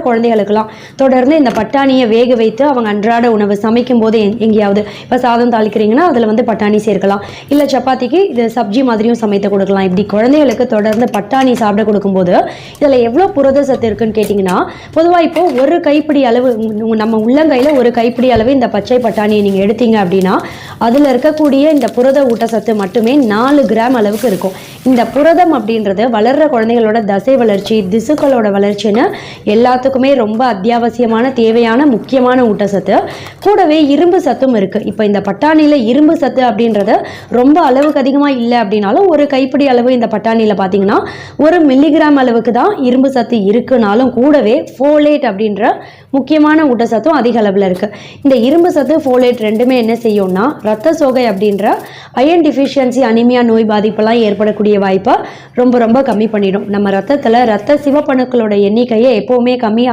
குழந்தைகளுக்கெல்லாம் தொடர்ந்து இந்த பட்டாணியை வேக வைத்து அவங்க அன்றாட உணவு சமைக்கும் போது எங்கேயாவது இப்போ சாதம் தாளிக்கிறீங்கன்னா அதில் வந்து பட்டாணி சேர்க்கலாம், இல்லை சப்பாத்திக்கு இது சப்ஜி மாதிரியும் சமைத்து கொடுக்கலாம். இப்படி குழந்தைகளுக்கு தொடர்ந்து பட்டாணி சாப்பிட கொடுக்கும்போது இதில் எவ்வளோ புரத சத்து இருக்குன்னு கேட்டிங்கன்னா, பொதுவாக இப்போ ஒரு கைப்பிடி அளவு நம்ம உள்ளங்கையில் ஒரு கைப்பிடி அளவு இந்த பச்சை பட்டாணியை நீங்கள் எடுத்தீங்க அப்படின்னா அதில் இருக்கக்கூடிய இந்த புரத ஊட்டச்சத்து மட்டுமே 4 கிராம் அளவுக்கு இருக்கும். இந்த புரதம் அப்படின்றது வளர்கிற குழந்தைகளோட தசை வளர்ச்சி, திசுக்களோட வளர்ச்சின்னு எல்லாத்துக்குமே ரொம்ப அத்தியாவசியமான தேவையான முக்கியமான ஊட்டச்சத்து. கூடவே இரும்பு சத்தும் இருக்குது. இப்போ இந்த பட்டாணியில் இரும்பு சத்து அப்படின்றது ரொம்ப அளவுக்கு அதிகமாக இல்லை அப்படின்னாலும் ஒரு கைப்பிடி அளவு இந்த பட்டாணியில் பார்த்தீங்கன்னா 1 மில்லிகிராம் அளவுக்கு தான் இரும்பு சத்து இருக்குனாலும் கூடவே ஃபோலேட் அப்படின்ற முக்கியமான ஊட்டச்சத்தும் அதிக அளவில் இருக்குது. இந்த இரும்பு சத்து ஃபோலேட் ரெண்டுமே என்ன செய்யும்னா ரத்த சோகை அப்படின்ற அயன் டிஃபிஷியன்சி அனிமியா நோய் பாதிப்பெல்லாம் ஏற்படக்கூடிய வாய்ப்பை ரொம்ப ரொம்ப கம்மி பண்ணிடும். நம்ம ரத்தத்தில் ரத்த சிவப்பணுக்களோட எண்ணிக்கையை எப்போவுமே கம்மி